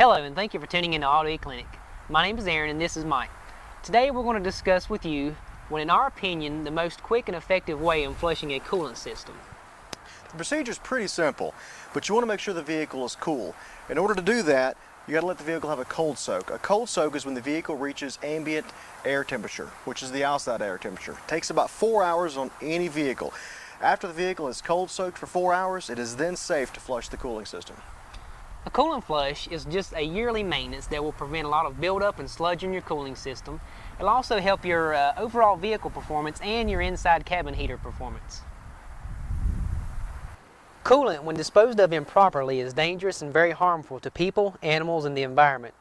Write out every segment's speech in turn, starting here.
Hello and thank you for tuning in to Auto Clinic. My name is Aaron and this is Mike. Today we're going to discuss with you what in our opinion the most quick and effective way in flushing a coolant system. The procedure is pretty simple, but you want to make sure the vehicle is cool. In order to do that, you got to let the vehicle have a cold soak. A cold soak is when the vehicle reaches ambient air temperature, which is the outside air temperature. It takes about 4 hours on any vehicle. After the vehicle is cold soaked for 4 hours, it is then safe to flush the cooling system. A coolant flush is just a yearly maintenance that will prevent a lot of buildup and sludge in your cooling system. It'll also help your overall vehicle performance and your inside cabin heater performance. Coolant, when disposed of improperly, is dangerous and very harmful to people, animals, and the environment.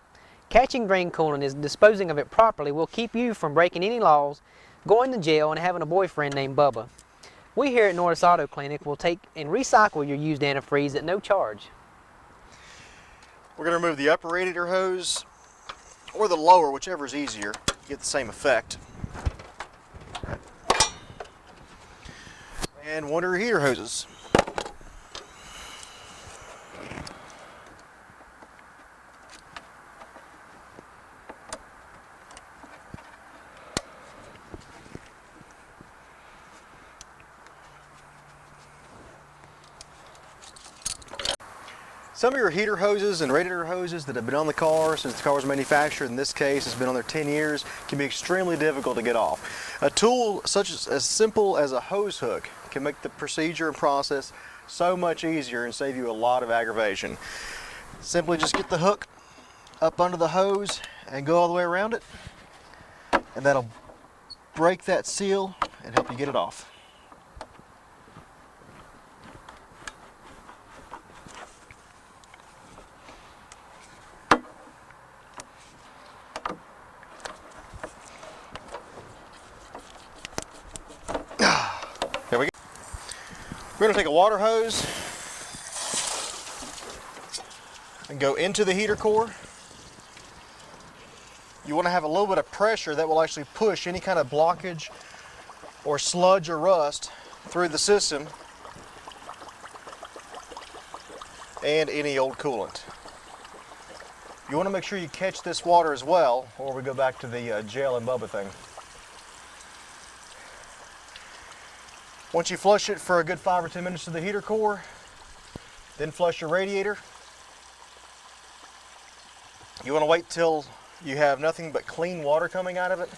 Catching drain coolant and disposing of it properly will keep you from breaking any laws, going to jail, and having a boyfriend named Bubba. We here at Norris Auto Clinic will take and recycle your used antifreeze at no charge. We're going to remove the upper radiator hose or the lower, whichever is easier, to get the same effect. And one of your heater hoses. Some of your heater hoses and radiator hoses that have been on the car since the car was manufactured, in this case it's been on there 10 years, can be extremely difficult to get off. A tool such as simple as a hose hook can make the procedure and process so much easier and save you a lot of aggravation. Simply just get the hook up under the hose and go all the way around it, and that'll break that seal and help you get it off. There we go. We're going to take a water hose and go into the heater core. You want to have a little bit of pressure that will actually push any kind of blockage or sludge or rust through the system and any old coolant. You want to make sure you catch this water as well, or we go back to the gel and Bubba thing. Once you flush it for a good 5 or 10 minutes to the heater core, then flush your radiator. You want to wait till you have nothing but clean water coming out of it.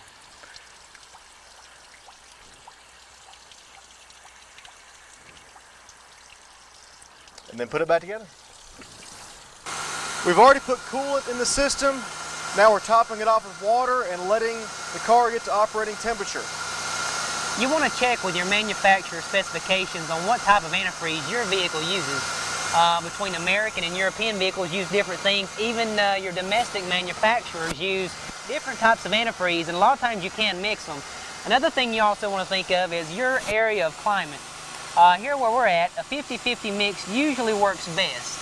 And then put it back together. We've already put coolant in the system. Now we're topping it off with water and letting the car get to operating temperature. You want to check with your manufacturer specifications on what type of antifreeze your vehicle uses. Between American and European vehicles use different things. Even your domestic manufacturers use different types of antifreeze, and a lot of times you can mix them. Another thing you also want to think of is your area of climate. Here where we're at, a 50-50 mix usually works best.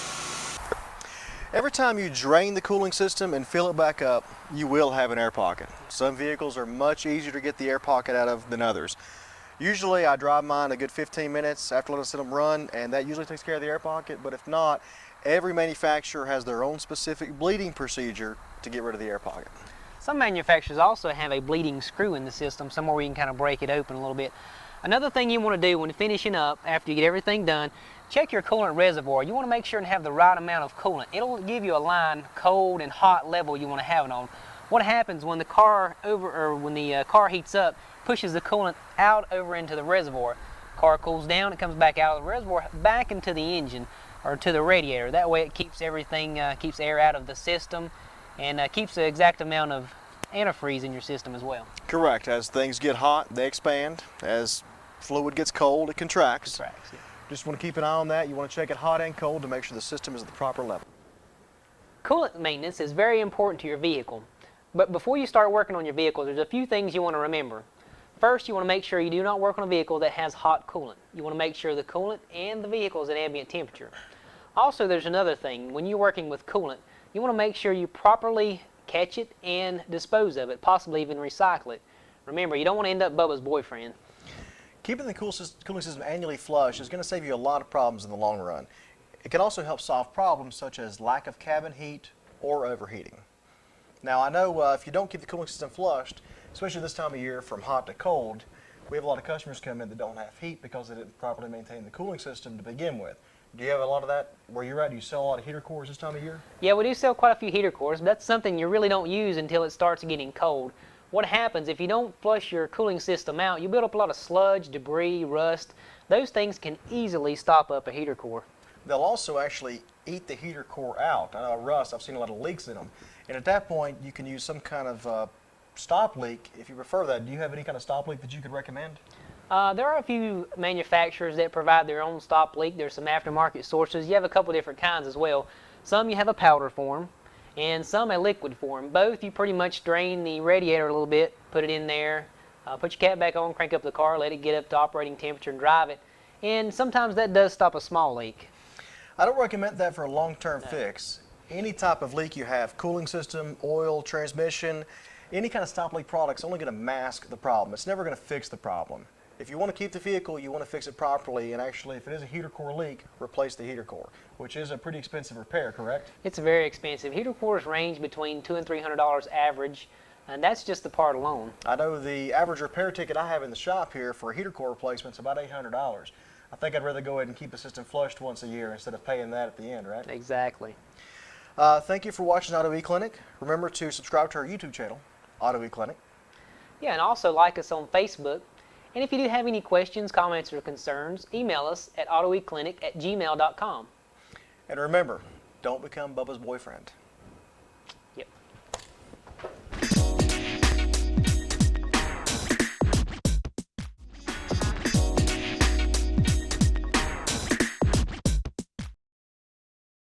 Every time you drain the cooling system and fill it back up, you will have an air pocket. Some vehicles are much easier to get the air pocket out of than others. Usually I drive mine a good 15 minutes after letting them run, and that usually takes care of the air pocket, but if not, every manufacturer has their own specific bleeding procedure to get rid of the air pocket. Some manufacturers also have a bleeding screw in the system, somewhere where you can kind of break it open a little bit. Another thing you want to do when finishing up, after you get everything done, check your coolant reservoir. You want to make sure and have the right amount of coolant. It'll give you a line, cold and hot level you want to have it on. What happens when the car car heats up, pushes the coolant out over into the reservoir. Car cools down, it comes back out of the reservoir, back into the engine or to the radiator. That way it keeps everything, keeps air out of the system and keeps the exact amount of antifreeze in your system as well. Correct. As things get hot, they expand. As fluid gets cold, it contracts. Yeah. Just want to keep an eye on that. You want to check it hot and cold to make sure the system is at the proper level. Coolant maintenance is very important to your vehicle. But before you start working on your vehicle, there's a few things you want to remember. First, you want to make sure you do not work on a vehicle that has hot coolant. You want to make sure the coolant and the vehicle is at ambient temperature. Also, there's another thing. When you're working with coolant, you want to make sure you properly catch it and dispose of it, possibly even recycle it. Remember, you don't want to end up Bubba's boyfriend. Keeping the cooling system annually flush is going to save you a lot of problems in the long run. It can also help solve problems such as lack of cabin heat or overheating. Now I know if you don't keep the cooling system flushed, especially this time of year from hot to cold, we have a lot of customers come in that don't have heat because they didn't properly maintain the cooling system to begin with. Do you have a lot of that where you're at? Do you sell a lot of heater cores this time of year? Yeah, we do sell quite a few heater cores, but that's something you really don't use until it starts getting cold. What happens if you don't flush your cooling system out, you build up a lot of sludge, debris, rust. Those things can easily stop up a heater core. They'll also actually eat the heater core out. I know rust, I've seen a lot of leaks in them. And at that point, you can use some kind of stop leak if you prefer that. Do you have any kind of stop leak that you could recommend? There are a few manufacturers that provide their own stop leak. There's some aftermarket sources. You have a couple different kinds as well. Some you have a powder form, and some a liquid form. Both you pretty much drain the radiator a little bit, put it in there, put your cap back on, crank up the car, let it get up to operating temperature and drive it. And sometimes that does stop a small leak. I don't recommend that for a long-term fix. Any type of leak you have, cooling system, oil, transmission, any kind of stop leak product's only going to mask the problem. It's never going to fix the problem. If you want to keep the vehicle, you want to fix it properly, and actually, if it is a heater core leak, replace the heater core, which is a pretty expensive repair, correct? It's very expensive. Heater cores range between $200 and $300 average, and that's just the part alone. I know the average repair ticket I have in the shop here for a heater core replacement is about $800. I think I'd rather go ahead and keep the system flushed once a year instead of paying that at the end, right? Exactly. Thank you for watching Auto E-Clinic. Remember to subscribe to our YouTube channel, Auto E-Clinic. Yeah, and also like us on Facebook. And if you do have any questions, comments, or concerns, email us at autoeclinic@gmail.com. And remember, don't become Bubba's boyfriend.